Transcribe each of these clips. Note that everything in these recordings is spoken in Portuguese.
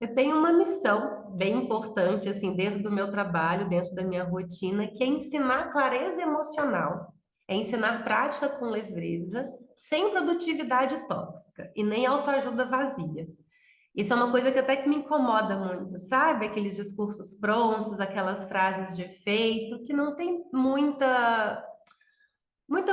Eu tenho uma missão bem importante, assim, dentro do meu trabalho, dentro da minha rotina, que é ensinar clareza emocional, é ensinar prática com leveza, sem produtividade tóxica e nem autoajuda vazia. Isso é uma coisa que até que me incomoda muito, sabe? Aqueles discursos prontos, aquelas frases de efeito, que não tem muita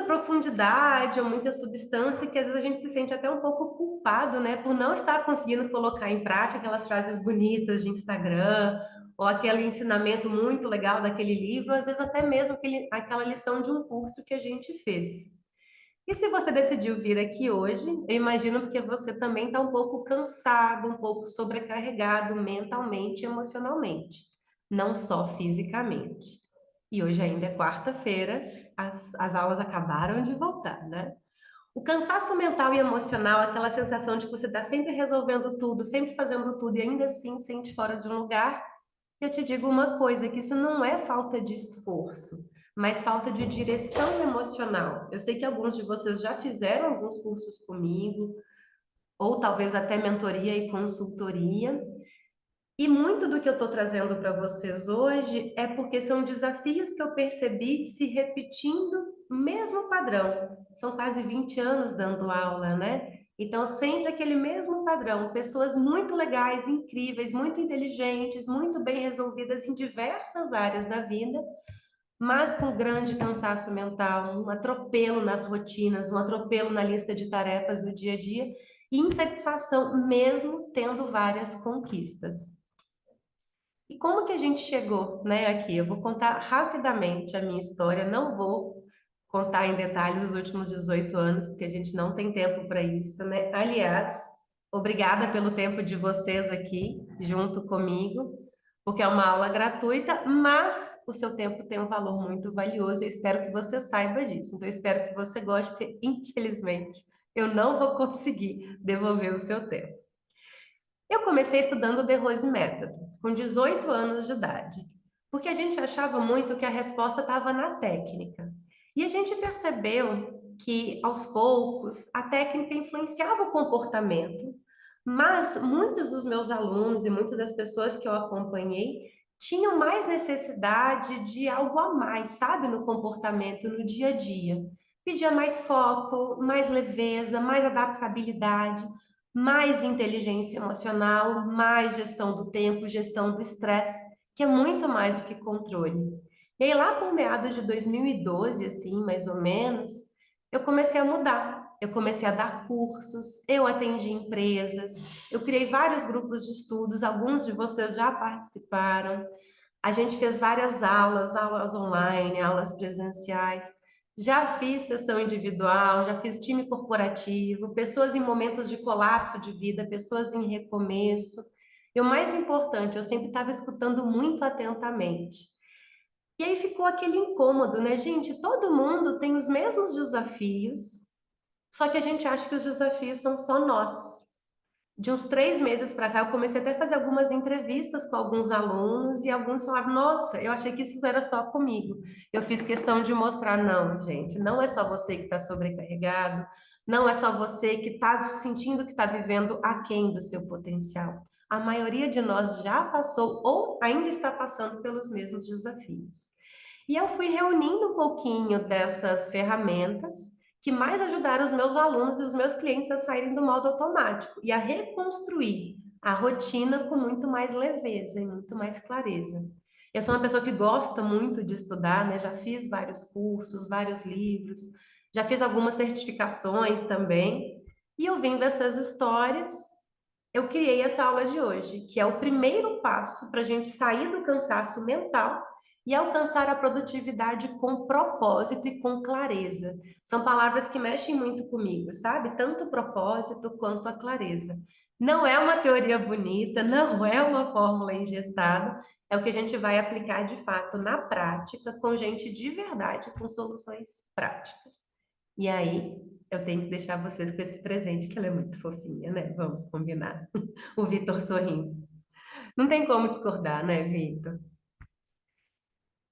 profundidade ou muita substância, que às vezes a gente se sente até um pouco culpado, né, por não estar conseguindo colocar em prática aquelas frases bonitas de Instagram, ou aquele ensinamento muito legal daquele livro, às vezes até mesmo aquela lição de um curso que a gente fez. E se você decidiu vir aqui hoje, eu imagino porque você também está um pouco cansado, um pouco sobrecarregado mentalmente e emocionalmente, não só fisicamente. E hoje ainda é quarta-feira, as aulas acabaram de voltar, né? O cansaço mental e emocional, aquela sensação de que você está sempre resolvendo tudo, sempre fazendo tudo e ainda assim sente fora de um lugar, eu te digo uma coisa, que isso não é falta de esforço, mas falta de direção emocional. Eu sei que alguns de vocês já fizeram alguns cursos comigo, ou talvez até mentoria e consultoria, e muito do que eu estou trazendo para vocês hoje é porque são desafios que eu percebi se repetindo, mesmo padrão. São quase 20 anos dando aula, né? Então, sempre aquele mesmo padrão. Pessoas muito legais, incríveis, muito inteligentes, muito bem resolvidas em diversas áreas da vida, mas com grande cansaço mental, um atropelo nas rotinas, um atropelo na lista de tarefas do dia a dia e insatisfação, mesmo tendo várias conquistas. E como que a gente chegou, né, aqui? Eu vou contar rapidamente a minha história, não vou contar em detalhes os últimos 18 anos, porque a gente não tem tempo para isso, né? Aliás, obrigada pelo tempo de vocês aqui junto comigo, porque é uma aula gratuita, mas o seu tempo tem um valor muito valioso. Eu espero que você saiba disso. Então, eu espero que você goste, porque infelizmente eu não vou conseguir devolver o seu tempo. Eu comecei estudando o The Rose Method, com 18 anos de idade, porque a gente achava muito que a resposta estava na técnica. E a gente percebeu que, aos poucos, a técnica influenciava o comportamento, mas muitos dos meus alunos e muitas das pessoas que eu acompanhei tinham mais necessidade de algo a mais, sabe, no comportamento, no dia a dia. Pedia mais foco, mais leveza, mais adaptabilidade, mais inteligência emocional, mais gestão do tempo, gestão do estresse, que é muito mais do que controle. E aí, lá por meados de 2012, assim, mais ou menos, eu comecei a mudar. Eu comecei a dar cursos, eu atendi empresas, eu criei vários grupos de estudos, alguns de vocês já participaram. A gente fez várias aulas, aulas online, aulas presenciais. Já fiz sessão individual, já fiz time corporativo, pessoas em momentos de colapso de vida, pessoas em recomeço. E o mais importante, eu sempre estava escutando muito atentamente. E aí ficou aquele incômodo, né, gente? Todo mundo tem os mesmos desafios, só que a gente acha que os desafios são só nossos. De uns 3 meses para cá, eu comecei até a fazer algumas entrevistas com alguns alunos e alguns falaram: Nossa, eu achei que isso era só comigo. Eu fiz questão de mostrar: não, gente, não é só você que está sobrecarregado, não é só você que está sentindo que está vivendo aquém do seu potencial. A maioria de nós já passou ou ainda está passando pelos mesmos desafios. E eu fui reunindo um pouquinho dessas ferramentas que mais ajudaram os meus alunos e os meus clientes a saírem do modo automático e a reconstruir a rotina com muito mais leveza e muito mais clareza. Eu sou uma pessoa que gosta muito de estudar, né? Já fiz vários cursos, vários livros, já fiz algumas certificações também. E ouvindo essas histórias, eu criei essa aula de hoje, que é o primeiro passo para a gente sair do cansaço mental e alcançar a produtividade com propósito e com clareza. São palavras que mexem muito comigo, sabe? Tanto o propósito quanto a clareza. Não é uma teoria bonita, não é uma fórmula engessada, é o que a gente vai aplicar de fato na prática, com gente de verdade, com soluções práticas. E aí, eu tenho que deixar vocês com esse presente, que ela é muito fofinha, né? Vamos combinar. O Vitor sorrindo. Não tem como discordar, né, Vitor?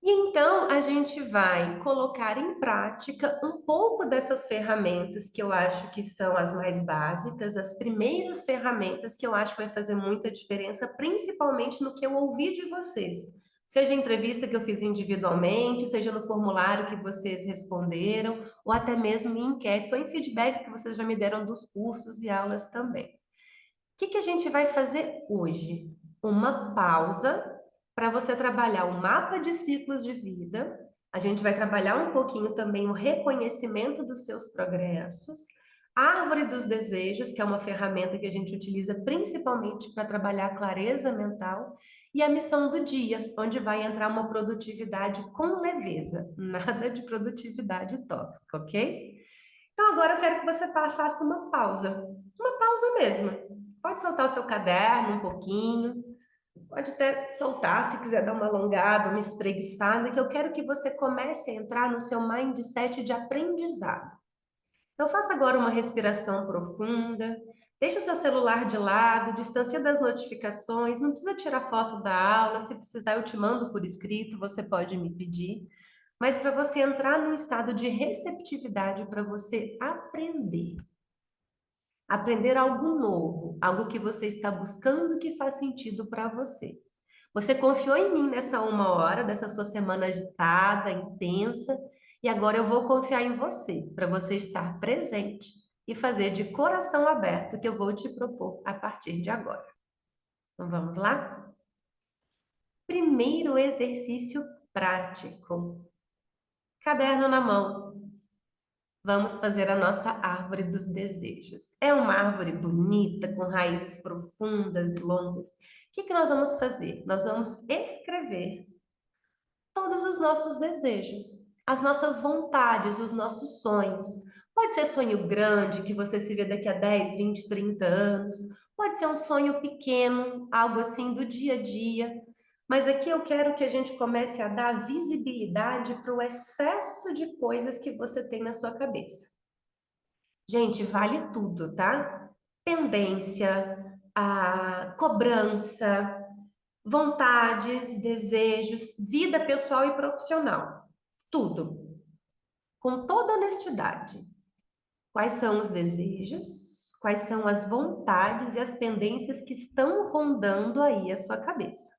E então a gente vai colocar em prática um pouco dessas ferramentas que eu acho que são as mais básicas, as primeiras ferramentas que eu acho que vai fazer muita diferença, principalmente no que eu ouvi de vocês. Seja a entrevista que eu fiz individualmente, seja no formulário que vocês responderam, ou até mesmo em enquetes ou em feedbacks que vocês já me deram dos cursos e aulas também. Que a gente vai fazer hoje? Uma pausa para você trabalhar o mapa de ciclos de vida. A gente vai trabalhar um pouquinho também o reconhecimento dos seus progressos. Árvore dos desejos, que é uma ferramenta que a gente utiliza principalmente para trabalhar a clareza mental. E a missão do dia, onde vai entrar uma produtividade com leveza, nada de produtividade tóxica, ok? Então agora eu quero que você faça uma pausa mesmo. Pode soltar o seu caderno um pouquinho, pode até soltar se quiser dar uma alongada, uma espreguiçada, que eu quero que você comece a entrar no seu mindset de aprendizado. Então faça agora uma respiração profunda, deixa o seu celular de lado, distancia das notificações, não precisa tirar foto da aula, se precisar eu te mando por escrito, você pode me pedir, mas para você entrar num estado de receptividade para você aprender. Aprender algo novo, algo que você está buscando que faz sentido para você. Você confiou em mim nessa uma hora, dessa sua semana agitada, intensa, e agora eu vou confiar em você, para você estar presente e fazer de coração aberto o que eu vou te propor a partir de agora. Então vamos lá? Primeiro exercício prático. Caderno na mão. Vamos fazer a nossa árvore dos desejos. É uma árvore bonita, com raízes profundas e longas. O que nós vamos fazer? Nós vamos escrever todos os nossos desejos, as nossas vontades, os nossos sonhos. Pode ser sonho grande, que você se vê daqui a 10, 20, 30 anos. Pode ser um sonho pequeno, algo assim do dia a dia. Mas aqui eu quero que a gente comece a dar visibilidade para o excesso de coisas que você tem na sua cabeça. Gente, vale tudo, tá? Pendência, a cobrança, vontades, desejos, vida pessoal e profissional. Tudo. Com toda honestidade. Quais são os desejos? Quais são as vontades e as pendências que estão rondando aí a sua cabeça?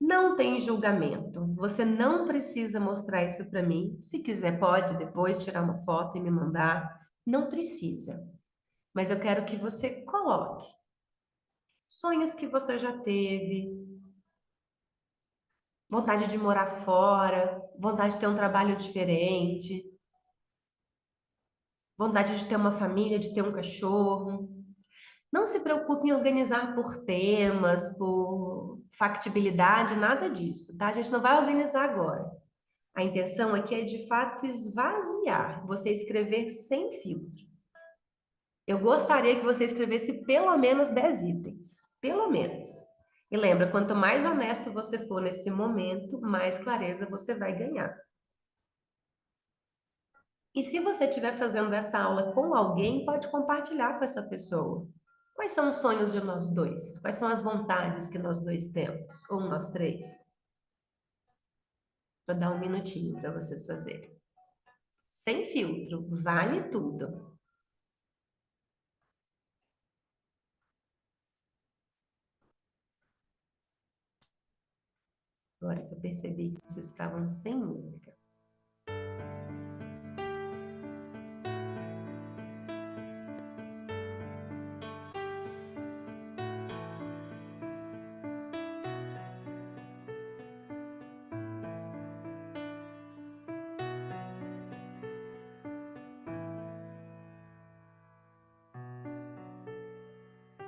Não tem julgamento. Você não precisa mostrar isso para mim. Se quiser, pode depois tirar uma foto e me mandar. Não precisa. Mas eu quero que você coloque sonhos que você já teve, vontade de morar fora, vontade de ter um trabalho diferente, vontade de ter uma família, de ter um cachorro. Não se preocupe em organizar por temas, por factibilidade, nada disso, tá? A gente não vai organizar agora. A intenção aqui é de fato esvaziar, você escrever sem filtro. Eu gostaria que você escrevesse pelo menos 10 itens, pelo menos. E lembra, quanto mais honesto você for nesse momento, mais clareza você vai ganhar. E se você estiver fazendo essa aula com alguém, pode compartilhar com essa pessoa. Quais são os sonhos de nós dois? Quais são as vontades que nós dois temos? Ou nós três? Vou dar um minutinho para vocês fazerem. Sem filtro, vale tudo. Agora que eu percebi que vocês estavam sem música.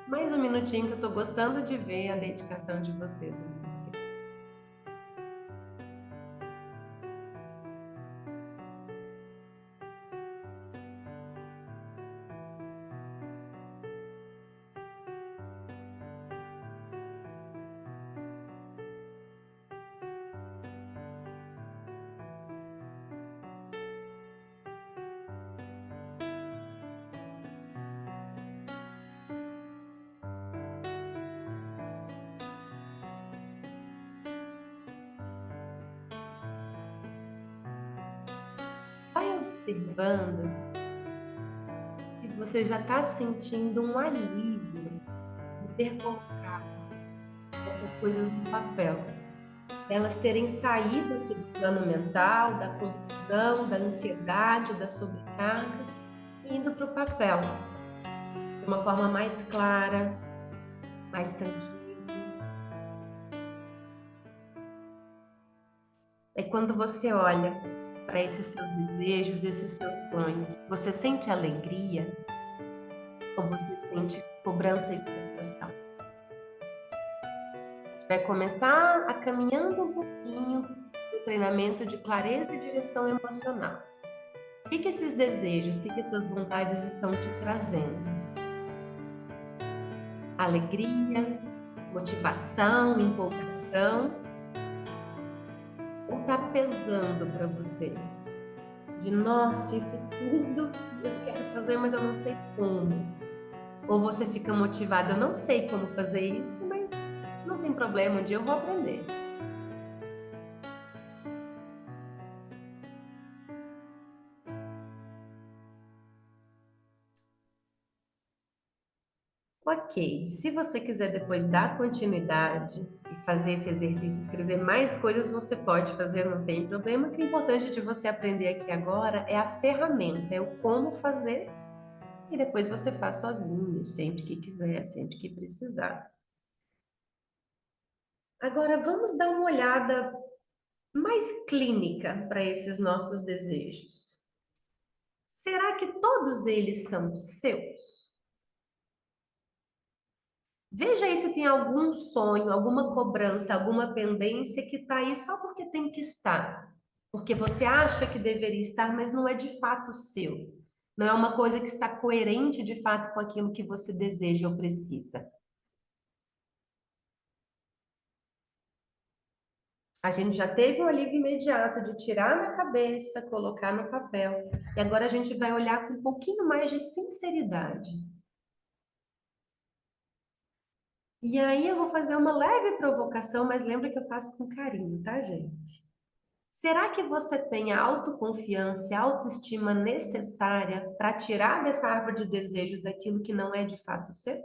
Mais um minutinho que eu tô gostando de ver a dedicação de vocês. observando e você já está sentindo um alívio de ter colocado essas coisas no papel. Elas terem saído aqui do plano mental, da confusão, da ansiedade, da sobrecarga, e indo para o papel, de uma forma mais clara, mais tangível. É quando você olha para esses seus desejos, esses seus sonhos, você sente alegria ou você sente cobrança e frustração? A gente vai começar a caminhando um pouquinho no treinamento de clareza e direção emocional. O que esses desejos, o que essas vontades estão te trazendo? Alegria, motivação, empolgação? Ou está pesando para você? De, nossa, isso tudo eu quero fazer, mas eu não sei como. Ou você fica motivado, eu não sei como fazer isso, mas não tem problema, um dia eu vou aprender. Ok, se você quiser depois dar continuidade e fazer esse exercício, escrever mais coisas, você pode fazer, não tem problema. O que é importante de você aprender aqui agora é a ferramenta, é o como fazer, e depois você faz sozinho, sempre que quiser, sempre que precisar. Agora vamos dar uma olhada mais clínica para esses nossos desejos. Será que todos eles são seus? Veja aí se tem algum sonho, alguma cobrança, alguma pendência que está aí só porque tem que estar. Porque você acha que deveria estar, mas não é de fato seu. Não é uma coisa que está coerente de fato com aquilo que você deseja ou precisa. A gente já teve um alívio imediato de tirar na cabeça, colocar no papel. E agora a gente vai olhar com um pouquinho mais de sinceridade. E aí eu vou fazer uma leve provocação, mas lembra que eu faço com carinho, tá, gente? Será que você tem a autoconfiança e a autoestima necessária para tirar dessa árvore de desejos aquilo que não é de fato seu?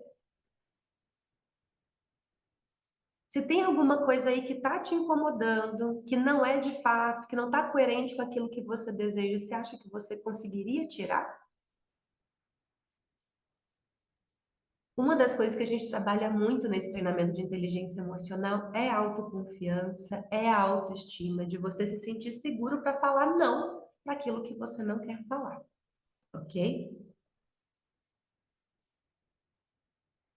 Se tem alguma coisa aí que está te incomodando, que não é de fato, que não está coerente com aquilo que você deseja, você acha que você conseguiria tirar? Uma das coisas que a gente trabalha muito nesse treinamento de inteligência emocional é a autoconfiança, é a autoestima, de você se sentir seguro para falar não para aquilo que você não quer falar, ok?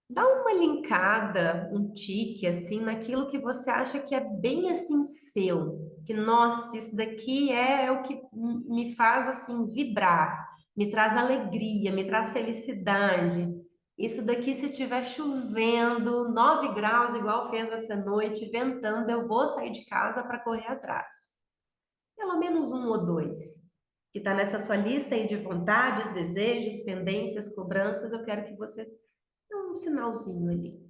Dá uma linkada, um tique, assim, naquilo que você acha que é bem, assim, seu. Que, nossa, isso daqui é o que me faz, assim, vibrar. Me traz alegria, me traz felicidade. Isso daqui, se estiver chovendo, 9 graus, igual fez essa noite, ventando, eu vou sair de casa para correr atrás. Pelo menos um ou dois. Que está nessa sua lista aí de vontades, desejos, pendências, cobranças, eu quero que você dê um sinalzinho ali.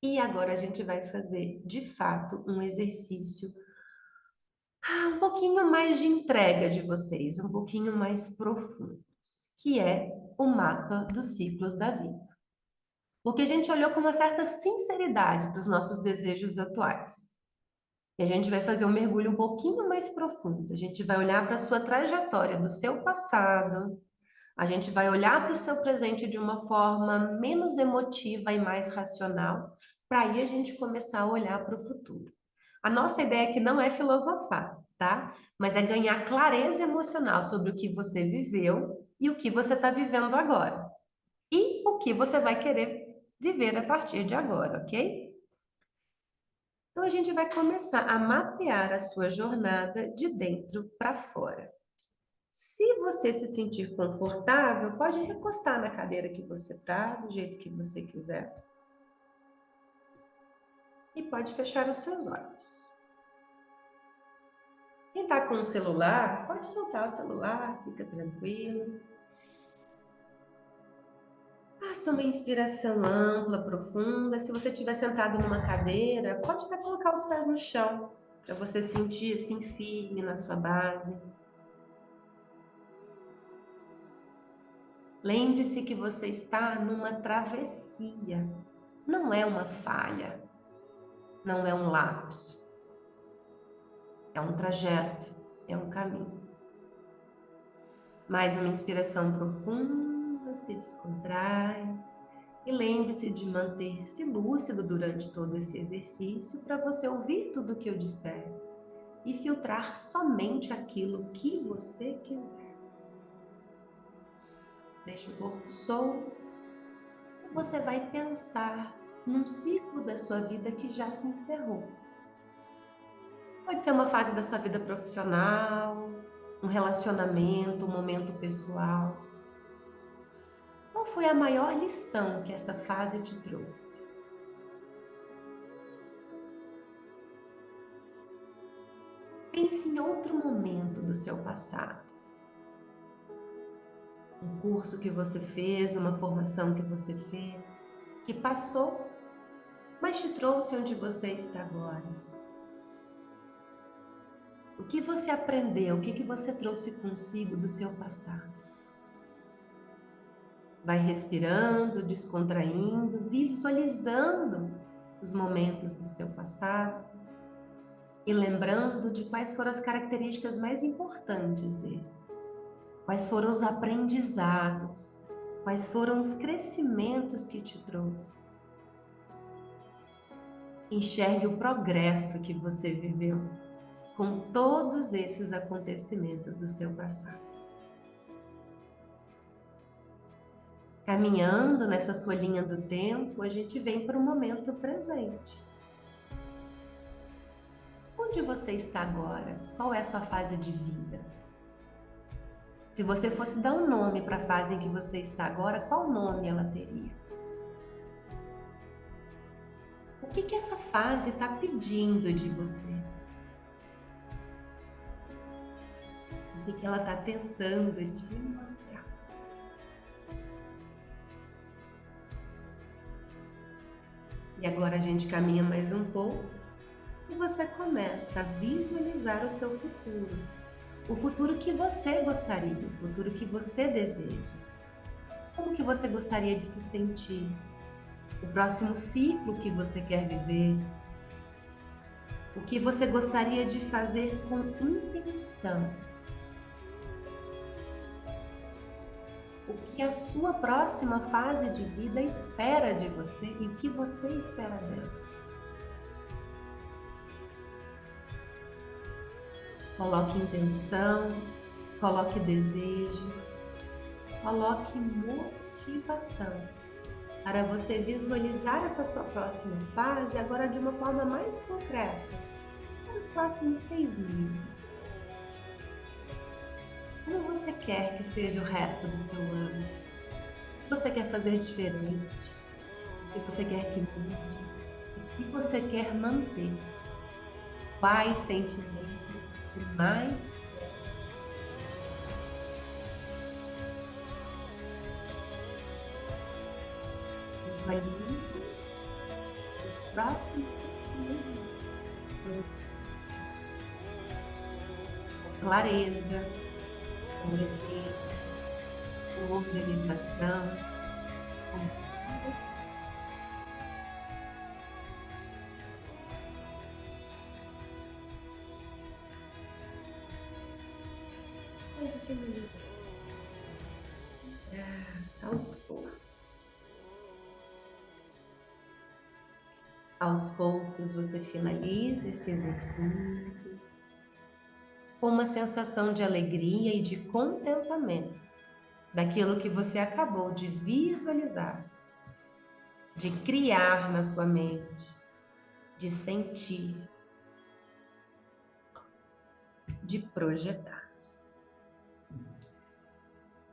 E agora a gente vai fazer, de fato, um exercício um pouquinho mais de entrega de vocês, um pouquinho mais profundos, que é o mapa dos ciclos da vida. Porque a gente olhou com uma certa sinceridade para os nossos desejos atuais. E a gente vai fazer um mergulho um pouquinho mais profundo. A gente vai olhar para a sua trajetória do seu passado, a gente vai olhar para o seu presente de uma forma menos emotiva e mais racional, para aí a gente começar a olhar para o futuro. A nossa ideia aqui não é filosofar, tá? Mas é ganhar clareza emocional sobre o que você viveu e o que você está vivendo agora. E o que você vai querer viver a partir de agora, ok? Então a gente vai começar a mapear a sua jornada de dentro para fora. Se você se sentir confortável, pode recostar na cadeira que você está, do jeito que você quiser. E pode fechar os seus olhos. Quem está com o celular, pode soltar o celular, fica tranquilo. Faça uma inspiração ampla, profunda. Se você estiver sentado numa cadeira, pode até colocar os pés no chão. para você sentir assim firme na sua base. Lembre-se que você está numa travessia, não é uma falha, não é um lapso, é um trajeto, é um caminho. Mais uma inspiração profunda, se descontrai e lembre-se de manter-se lúcido durante todo esse exercício para você ouvir tudo o que eu disser e filtrar somente aquilo que você quiser. Deixe o corpo solto e você vai pensar num ciclo da sua vida que já se encerrou. Pode ser uma fase da sua vida profissional, um relacionamento, um momento pessoal. Qual foi a maior lição que essa fase te trouxe? Pense em outro momento do seu passado. Um curso que você fez, uma formação que você fez, que passou, mas te trouxe onde você está agora. O que você aprendeu? O que você trouxe consigo do seu passado? Vai respirando, descontraindo, visualizando os momentos do seu passado e lembrando de quais foram as características mais importantes dele. Quais foram os aprendizados? Quais foram os crescimentos que te trouxe? Enxergue o progresso que você viveu com todos esses acontecimentos do seu passado. Caminhando nessa sua linha do tempo, a gente vem para o momento presente. Onde você está agora? Qual é a sua fase de vida? Se você fosse dar um nome para a fase em que você está agora, qual nome ela teria? O que essa fase está pedindo de você? O que ela está tentando te mostrar? E agora a gente caminha mais um pouco e você começa a visualizar o seu futuro. O futuro que você gostaria, o futuro que você deseja. Como que você gostaria de se sentir? O próximo ciclo que você quer viver? O que você gostaria de fazer com intenção? O que a sua próxima fase de vida espera de você e o que você espera dela? Coloque intenção, coloque desejo, coloque motivação para você visualizar essa sua próxima fase agora de uma forma mais concreta, para os próximos 6 meses. Como você quer que seja o resto do seu ano? O que você quer fazer diferente? O que você quer que mude? O que você quer manter? Quais sentimentos você mais visualize os próximos 6 meses? Com clareza, com leveza, com organização, com pode finalizar. Aos poucos. Aos poucos você finaliza esse exercício com uma sensação de alegria e de contentamento daquilo que você acabou de visualizar, de criar na sua mente, de sentir, de projetar.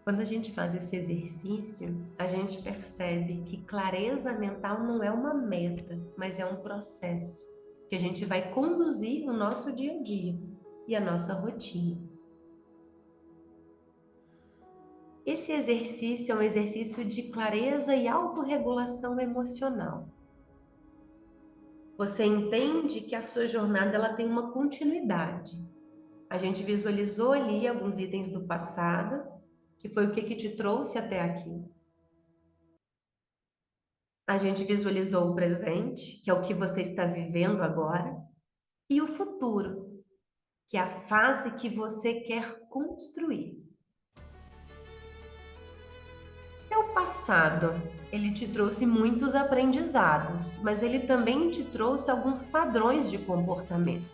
Quando a gente faz esse exercício, a gente percebe que clareza mental não é uma meta, mas é um processo que a gente vai conduzir no nosso dia a dia e a nossa rotina. Esse exercício é um exercício de clareza e autorregulação emocional. Você entende que a sua jornada ela tem uma continuidade. A gente visualizou ali alguns itens do passado, que foi o que te trouxe até aqui. A gente visualizou o presente, que é o que você está vivendo agora, e o futuro, que é a fase que você quer construir. Teu passado, ele te trouxe muitos aprendizados, mas ele também te trouxe alguns padrões de comportamento.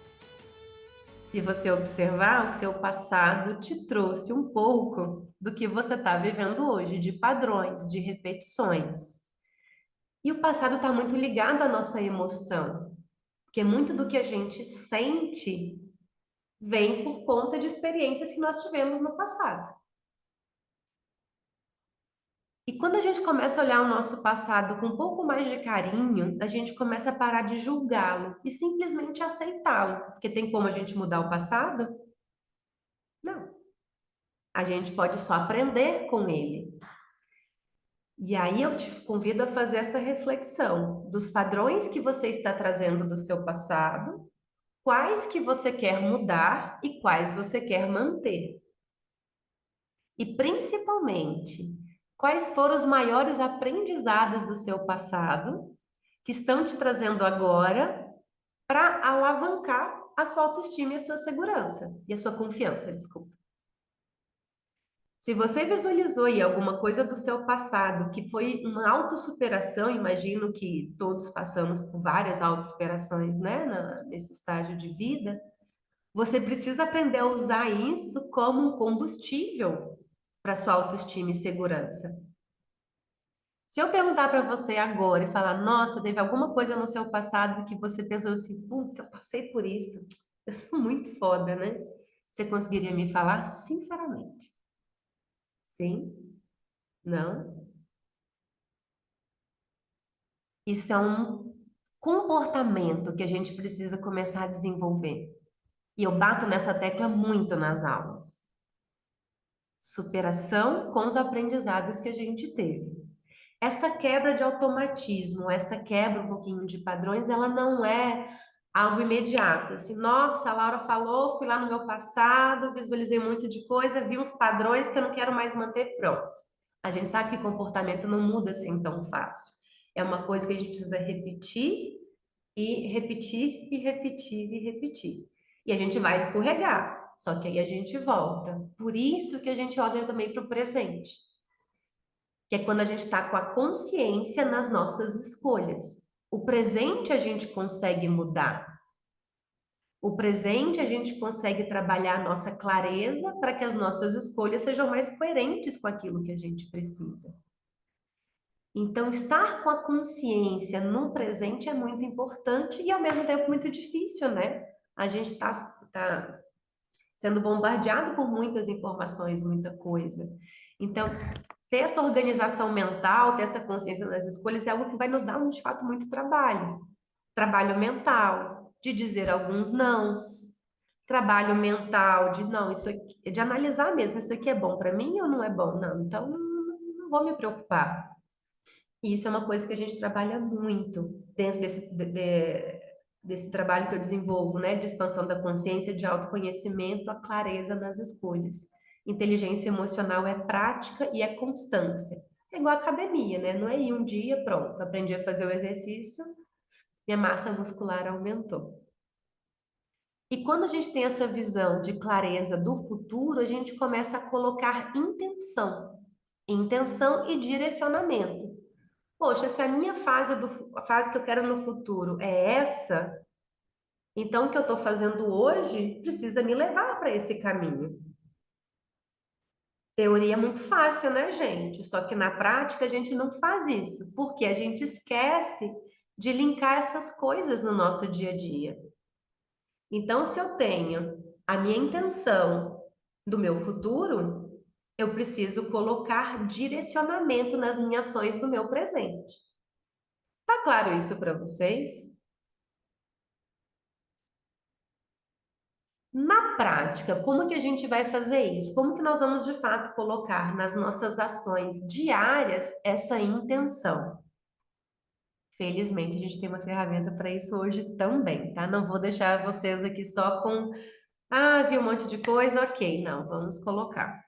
Se você observar, o seu passado te trouxe um pouco do que você está vivendo hoje, de padrões, de repetições. E o passado está muito ligado à nossa emoção, porque muito do que a gente sente vem por conta de experiências que nós tivemos no passado. E quando a gente começa a olhar o nosso passado com um pouco mais de carinho, a gente começa a parar de julgá-lo e simplesmente aceitá-lo. Porque tem como a gente mudar o passado? Não. A gente pode só aprender com ele. E aí eu te convido a fazer essa reflexão dos padrões que você está trazendo do seu passado, quais que você quer mudar e quais você quer manter. E principalmente, quais foram os maiores aprendizados do seu passado que estão te trazendo agora para alavancar a sua autoestima e a sua segurança e a sua confiança, desculpa. Se você visualizou aí alguma coisa do seu passado que foi uma autossuperação, imagino que todos passamos por várias autossuperações, né, nesse estágio de vida, você precisa aprender a usar isso como um combustível para sua autoestima e segurança. Se eu perguntar para você agora e falar, nossa, teve alguma coisa no seu passado que você pensou assim, putz, eu passei por isso, eu sou muito foda, né? Você conseguiria me falar sinceramente? Sim? Não? Isso é um comportamento que a gente precisa começar a desenvolver. E eu bato nessa tecla muito nas aulas. Superação com os aprendizados que a gente teve. Essa quebra de automatismo, essa quebra um pouquinho de padrões, ela não é algo imediato. Assim, nossa, a Laura falou, fui lá no meu passado, visualizei muito de coisa, vi uns padrões que eu não quero mais manter, pronto. A gente sabe que comportamento não muda assim tão fácil. É uma coisa que a gente precisa repetir e repetir e repetir e repetir. E a gente vai escorregar, só que aí a gente volta. Por isso que a gente olha também para o presente, que é quando a gente está com a consciência nas nossas escolhas. O presente a gente consegue mudar. O presente a gente consegue trabalhar a nossa clareza para que as nossas escolhas sejam mais coerentes com aquilo que a gente precisa. Então, estar com a consciência no presente é muito importante e, ao mesmo tempo, muito difícil, né? A gente tá sendo bombardeado por muitas informações, muita coisa. Então, ter essa organização mental, ter essa consciência das escolhas é algo que vai nos dar, de fato, muito trabalho. Trabalho mental, de dizer alguns nãos. Trabalho mental de, não, isso aqui, de analisar mesmo, isso aqui é bom para mim ou não é bom? Não, então não vou me preocupar. E isso é uma coisa que a gente trabalha muito dentro desse trabalho que eu desenvolvo, né? De expansão da consciência, de autoconhecimento, a clareza nas escolhas. Inteligência emocional é prática e é constância. É igual a academia, né? Não é ir um dia, pronto, aprendi a fazer o exercício, minha massa muscular aumentou. E quando a gente tem essa visão de clareza do futuro, a gente começa a colocar intenção e direcionamento. Poxa, se a minha a fase que eu quero no futuro é essa, então o que eu estou fazendo hoje precisa me levar para esse caminho. Teoria é muito fácil, né, gente? Só que na prática a gente não faz isso, porque a gente esquece de linkar essas coisas no nosso dia a dia. Então, se eu tenho a minha intenção do meu futuro, eu preciso colocar direcionamento nas minhas ações do meu presente. Tá claro isso para vocês? Na prática, como que a gente vai fazer isso? Como que nós vamos de fato colocar nas nossas ações diárias essa intenção? Felizmente, a gente tem uma ferramenta para isso hoje também, tá? Não vou deixar vocês aqui só com, ah, vi um monte de coisa, ok. Não, vamos colocar.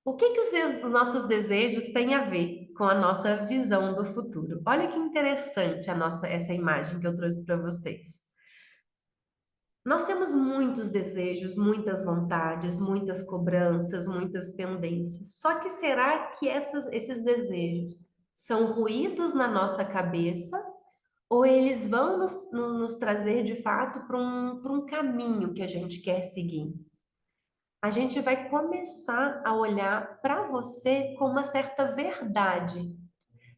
O que que os nossos desejos têm a ver com a nossa visão do futuro? Olha que interessante essa imagem que eu trouxe para vocês. Nós temos muitos desejos, muitas vontades, muitas cobranças, muitas pendências. Só que será que esses desejos são ruídos na nossa cabeça ou eles vão nos trazer de fato para um caminho que a gente quer seguir? A gente vai começar a olhar para você com uma certa verdade,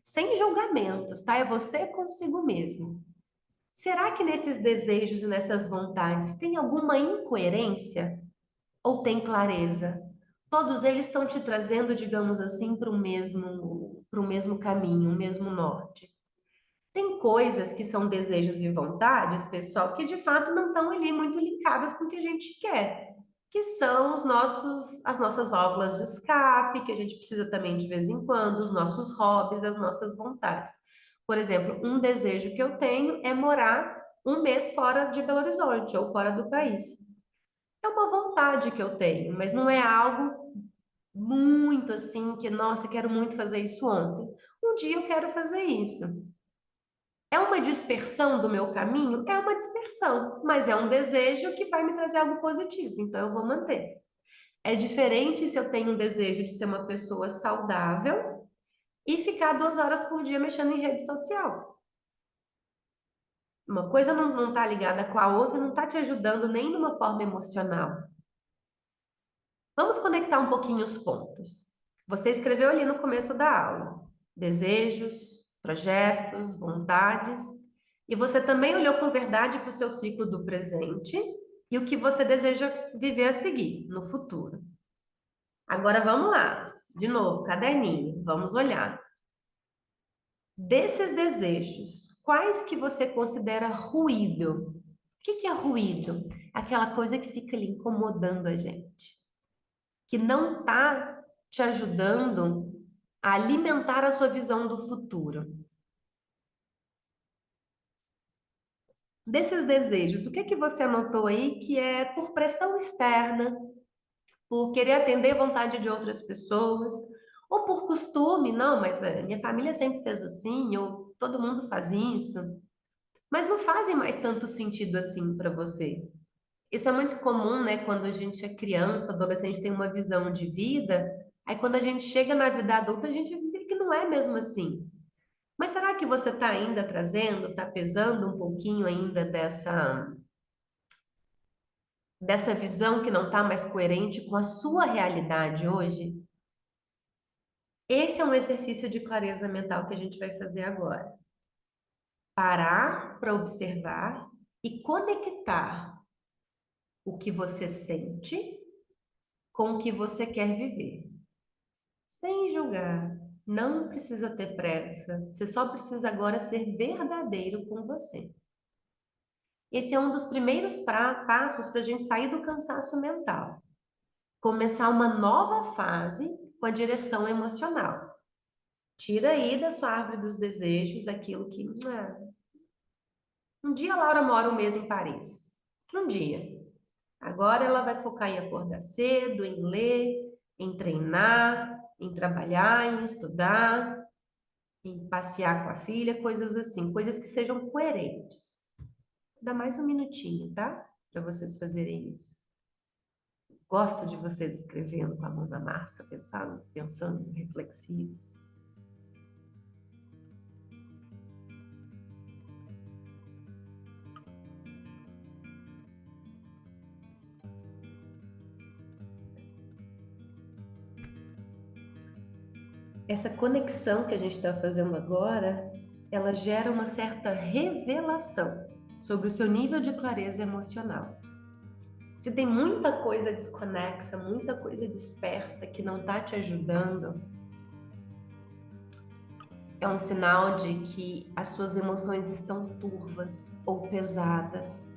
sem julgamentos, tá? É você consigo mesmo. Será que nesses desejos e nessas vontades tem alguma incoerência ou tem clareza? Todos eles estão te trazendo, digamos assim, para o mesmo caminho, o mesmo norte. Tem coisas que são desejos e vontades, pessoal, que de fato não estão ali muito linkadas com o que a gente quer, que são as nossas válvulas de escape, que a gente precisa também de vez em quando, os nossos hobbies, as nossas vontades. Por exemplo, um desejo que eu tenho é morar um mês fora de Belo Horizonte ou fora do país. É uma vontade que eu tenho, mas não é algo muito assim que, nossa, quero muito fazer isso ontem. Um dia eu quero fazer isso. É uma dispersão do meu caminho? É uma dispersão, mas é um desejo que vai me trazer algo positivo, então eu vou manter. É diferente se eu tenho um desejo de ser uma pessoa saudável e ficar 2 horas por dia mexendo em rede social. Uma coisa não está ligada com a outra, não está te ajudando nem numa forma emocional. Vamos conectar um pouquinho os pontos. Você escreveu ali no começo da aula: desejos, projetos, vontades, e você também olhou com verdade para o seu ciclo do presente e o que você deseja viver a seguir, no futuro. Agora vamos lá, de novo, caderninho, vamos olhar. Desses desejos, quais que você considera ruído? O que é ruído? Aquela coisa que fica ali incomodando a gente, que não está te ajudando a alimentar a sua visão do futuro. Desses desejos, o que que você anotou aí que é por pressão externa, por querer atender a vontade de outras pessoas, ou por costume, não, mas minha família sempre fez assim, ou todo mundo faz isso, mas não fazem mais tanto sentido assim para você. Isso é muito comum, né? Quando a gente é criança, adolescente, tem uma visão de vida, aí quando a gente chega na vida adulta, a gente vê que não é mesmo assim. Mas será que você está ainda trazendo, está pesando um pouquinho ainda dessa visão que não está mais coerente com a sua realidade hoje? Esse é um exercício de clareza mental que a gente vai fazer agora. Parar para observar e conectar o que você sente com o que você quer viver. Sem julgar, não precisa ter pressa, você só precisa agora ser verdadeiro com você. Esse é um dos primeiros passos para a gente sair do cansaço mental. Começar uma nova fase com a direção emocional. Tira aí da sua árvore dos desejos aquilo que. Um dia a Laura mora um mês em Paris. Um dia. Agora ela vai focar em acordar cedo, em ler, em treinar, em trabalhar, em estudar, em passear com a filha, coisas assim, coisas que sejam coerentes. Dá mais um minutinho, tá? Para vocês fazerem isso. Gosto de vocês escrevendo com a mão na massa, pensando, reflexivos. Essa conexão que a gente está fazendo agora, ela gera uma certa revelação sobre o seu nível de clareza emocional. Se tem muita coisa desconexa, muita coisa dispersa que não está te ajudando, é um sinal de que as suas emoções estão turvas ou pesadas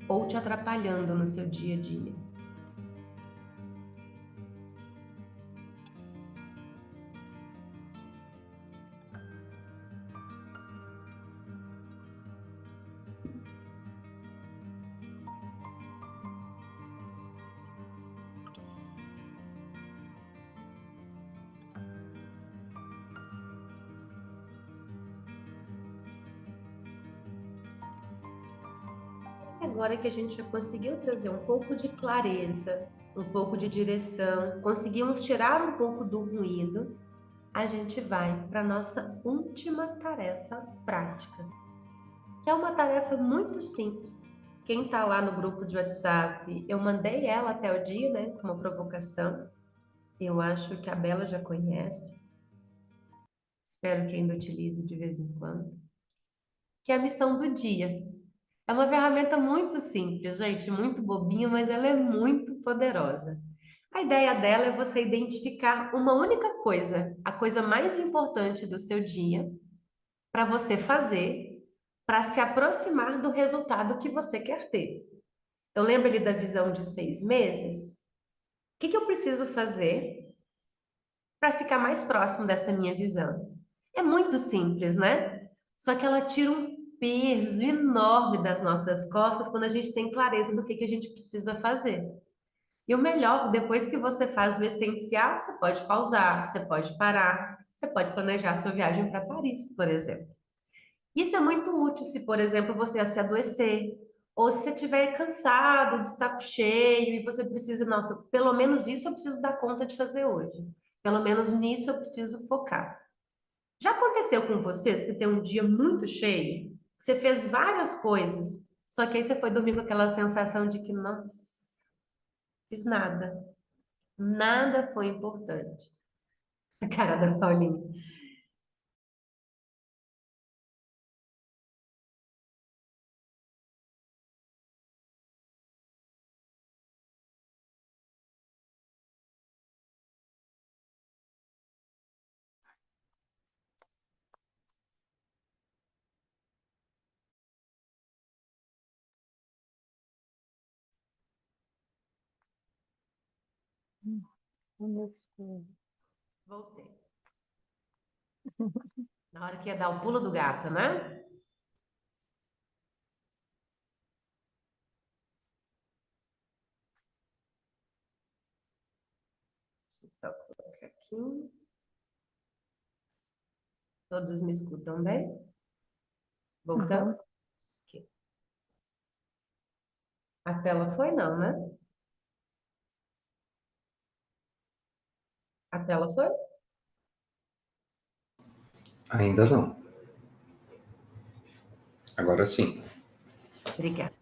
ou te atrapalhando no seu dia a dia. Agora que a gente já conseguiu trazer um pouco de clareza, um pouco de direção, conseguimos tirar um pouco do ruído, a gente vai para a nossa última tarefa prática, que é uma tarefa muito simples. Quem está lá no grupo de WhatsApp, eu mandei ela até o dia, né, com uma provocação. Eu acho que a Bela já conhece, espero que ainda utilize de vez em quando, que é a missão do dia. É uma ferramenta muito simples, gente, muito bobinha, mas ela é muito poderosa. A ideia dela é você identificar uma única coisa, a coisa mais importante do seu dia, para você fazer, para se aproximar do resultado que você quer ter. Então, lembra ali da visão de 6 meses? O que que eu preciso fazer para ficar mais próximo dessa minha visão? É muito simples, né? Só que ela tira um peso enorme das nossas costas quando a gente tem clareza do que a gente precisa fazer. E o melhor, depois que você faz o essencial, você pode pausar, você pode parar, você pode planejar a sua viagem para Paris, por exemplo. Isso é muito útil se, por exemplo, você se adoecer, ou se você estiver cansado, de saco cheio, e você precisa, nossa, pelo menos isso eu preciso dar conta de fazer hoje. Pelo menos nisso eu preciso focar. Já aconteceu com você? Você ter um dia muito cheio, você fez várias coisas, só que aí você foi dormir com aquela sensação de que, nossa, fiz nada. Nada foi importante. A cara da Paulinha. Onde eu Voltei. Na hora que ia dar o pulo do gato, né? Deixa eu só colocar aqui. Todos me escutam bem? Voltando? Uhum. Aqui. A tela foi, não, né? A tela foi? Ainda não. Agora sim. Obrigada.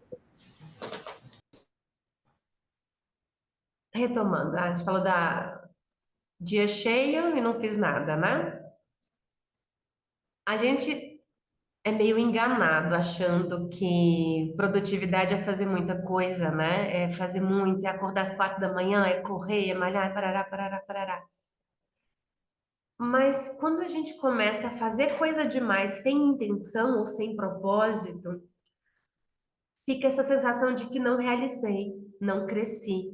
Retomando, a gente falou da dia cheio e não fiz nada, né? A gente é meio enganado achando que produtividade é fazer muita coisa, né? É fazer muito, é acordar às 4 da manhã, é correr, é malhar, é parará, parará, parará. Mas quando a gente começa a fazer coisa demais sem intenção ou sem propósito, fica essa sensação de que não realizei, não cresci.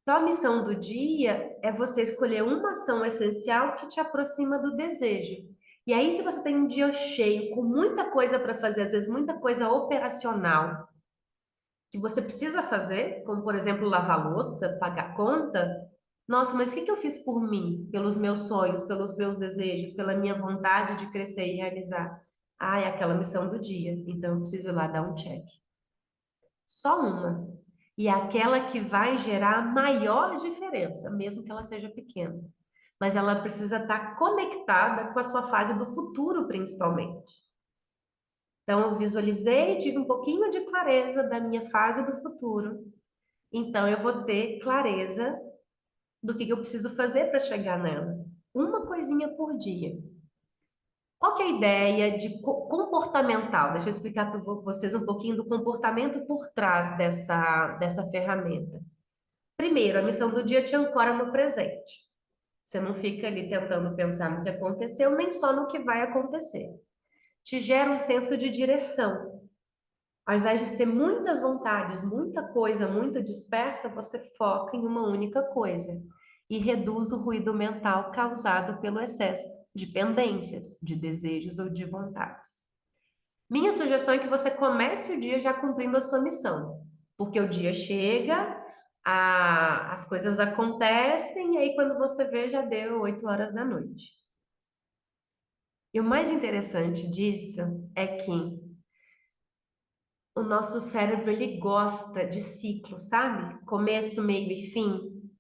Então, a missão do dia é você escolher uma ação essencial que te aproxima do desejo. E aí, se você tem um dia cheio, com muita coisa para fazer, às vezes muita coisa operacional, que você precisa fazer, como por exemplo lavar louça, pagar conta, nossa, mas o que que eu fiz por mim, pelos meus sonhos, pelos meus desejos, pela minha vontade de crescer e realizar? Ah, é aquela missão do dia, então eu preciso ir lá dar um check. Só uma. E é aquela que vai gerar a maior diferença, mesmo que ela seja pequena. Mas ela precisa estar conectada com a sua fase do futuro, principalmente. Então, eu visualizei, tive um pouquinho de clareza da minha fase do futuro. Então, eu vou ter clareza do que eu preciso fazer para chegar nela. Uma coisinha por dia. Qual que é a ideia de comportamental? Deixa eu explicar para vocês um pouquinho do comportamento por trás dessa ferramenta. Primeiro, a missão do dia te ancora no presente. Você não fica ali tentando pensar no que aconteceu, nem só no que vai acontecer. Te gera um senso de direção. Ao invés de ter muitas vontades, muita coisa muito dispersa, você foca em uma única coisa e reduz o ruído mental causado pelo excesso de pendências, de desejos ou de vontades. Minha sugestão é que você comece o dia já cumprindo a sua missão, porque o dia chega, as coisas acontecem, e aí quando você vê, já deu 8 horas da noite. E o mais interessante disso é que o nosso cérebro, ele gosta de ciclo, sabe? Começo, meio e fim.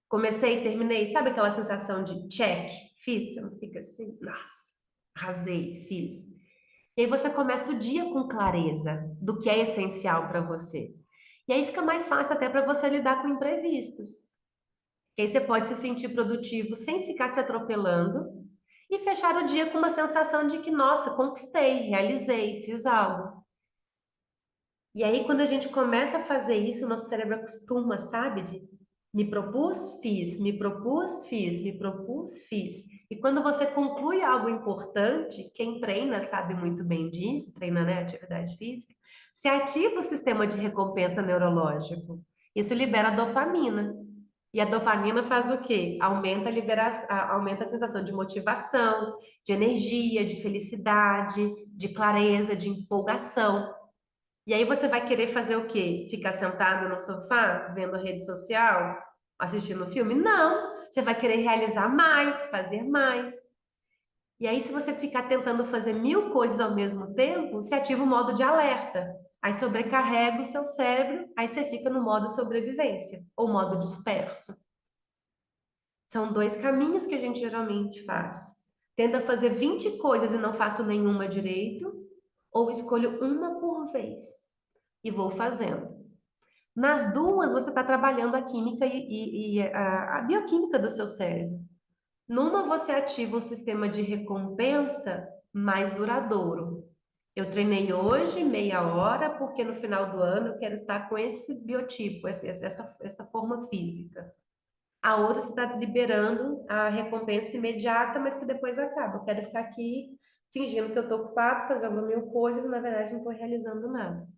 Comecei, terminei. Sabe aquela sensação de check? Fiz? Você não fica assim, nossa, arrasei, fiz. E aí você começa o dia com clareza do que é essencial para você. E aí fica mais fácil até para você lidar com imprevistos. E aí você pode se sentir produtivo sem ficar se atropelando e fechar o dia com uma sensação de que, nossa, conquistei, realizei, fiz algo. E aí, quando a gente começa a fazer isso, o nosso cérebro acostuma, sabe? De me propus, fiz, me propus, fiz, me propus, fiz. E quando você conclui algo importante, quem treina sabe muito bem disso, treina, né, atividade física, se ativa o sistema de recompensa neurológico. Isso libera dopamina. E a dopamina faz o quê? Aumenta a sensação de motivação, de energia, de felicidade, de clareza, de empolgação. E aí você vai querer fazer o quê? Ficar sentado no sofá, vendo a rede social, assistindo filme? Não! Você vai querer realizar mais, fazer mais. E aí, se você ficar tentando fazer 1000 coisas ao mesmo tempo, você ativa o modo de alerta. Aí sobrecarrega o seu cérebro, aí você fica no modo sobrevivência, ou modo disperso. São dois caminhos que a gente geralmente faz. Tenta fazer 20 coisas e não faço nenhuma direito, ou escolho uma por vez e vou fazendo. Nas duas, você está trabalhando a química e a bioquímica do seu cérebro. Numa, você ativa um sistema de recompensa mais duradouro. Eu treinei hoje meia hora, porque no final do ano eu quero estar com esse biotipo, essa forma física. A outra, você está liberando a recompensa imediata, mas que depois acaba. Eu quero ficar aqui fingindo que eu estou ocupado, fazendo 1000 coisas, e na verdade não estou realizando nada.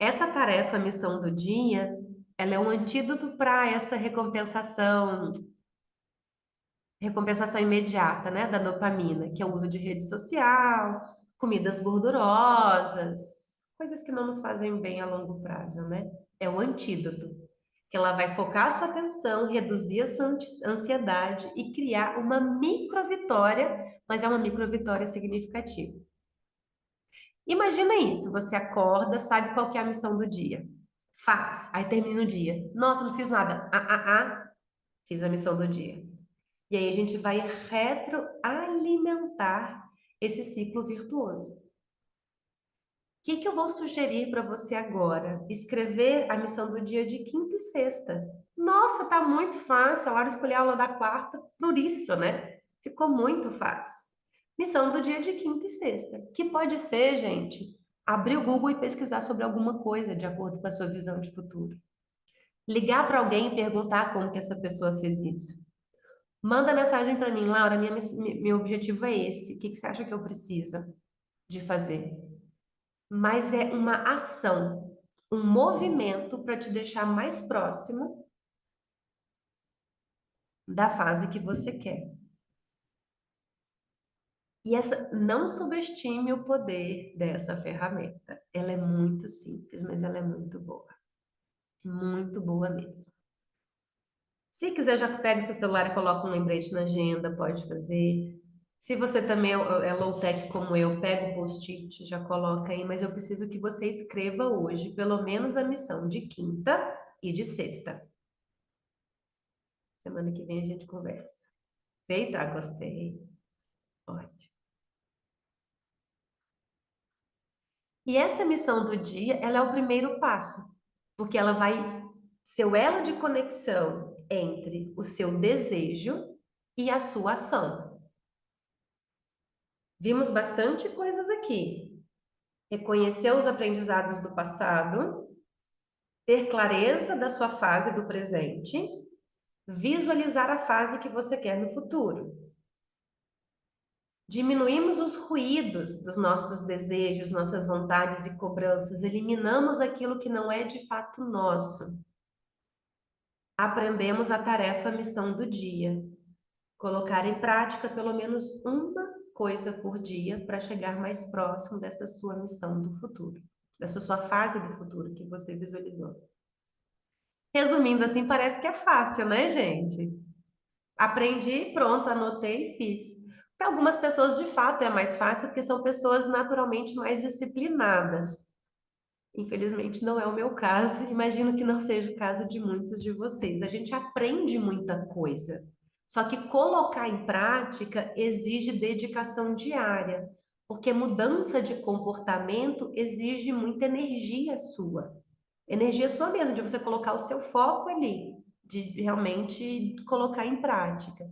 Essa tarefa, a missão do dia, ela é um antídoto para essa recompensação imediata, né, da dopamina, que é o uso de rede social, comidas gordurosas, coisas que não nos fazem bem a longo prazo, né? É o antídoto, que ela vai focar a sua atenção, reduzir a sua ansiedade e criar uma microvitória, mas é uma microvitória significativa. Imagina isso, você acorda, sabe qual que é a missão do dia. Faz, aí termina o dia. Nossa, não fiz nada. Fiz a missão do dia. E aí a gente vai retroalimentar esse ciclo virtuoso. O que que eu vou sugerir para você agora? Escrever a missão do dia de quinta e sexta. Nossa, tá muito fácil. A Laura escolheu a aula da quarta por isso, né? Ficou muito fácil. Missão do dia de quinta e sexta. Que pode ser, gente, abrir o Google e pesquisar sobre alguma coisa de acordo com a sua visão de futuro. Ligar para alguém e perguntar como que essa pessoa fez isso. Manda mensagem para mim, Laura, meu objetivo é esse. O que que você acha que eu preciso de fazer? Mas é uma ação, um movimento para te deixar mais próximo da fase que você quer. E não subestime o poder dessa ferramenta. Ela é muito simples, mas ela é muito boa. Muito boa mesmo. Se quiser, já pega o seu celular e coloca um lembrete na agenda, pode fazer. Se você também é low-tech como eu, pega o post-it, já coloca aí, mas eu preciso que você escreva hoje, pelo menos a missão de quinta e de sexta. Semana que vem a gente conversa. Feita? Gostei. Ótimo. E essa missão do dia, ela é o primeiro passo, porque ela vai ser o elo de conexão entre o seu desejo e a sua ação. Vimos bastante coisas aqui. Reconhecer os aprendizados do passado, ter clareza da sua fase do presente, visualizar a fase que você quer no futuro. Diminuímos os ruídos dos nossos desejos, nossas vontades e cobranças, eliminamos aquilo que não é de fato nosso. Aprendemos a tarefa, a missão do dia. Colocar em prática pelo menos uma coisa por dia para chegar mais próximo dessa sua missão do futuro, dessa sua fase do futuro que você visualizou. Resumindo assim, parece que é fácil, né, gente? Aprendi, pronto, anotei e fiz. Para algumas pessoas, de fato, é mais fácil, porque são pessoas naturalmente mais disciplinadas. Infelizmente, não é o meu caso, imagino que não seja o caso de muitos de vocês. A gente aprende muita coisa, só que colocar em prática exige dedicação diária, porque mudança de comportamento exige muita energia sua mesmo, de você colocar o seu foco ali, de realmente colocar em prática.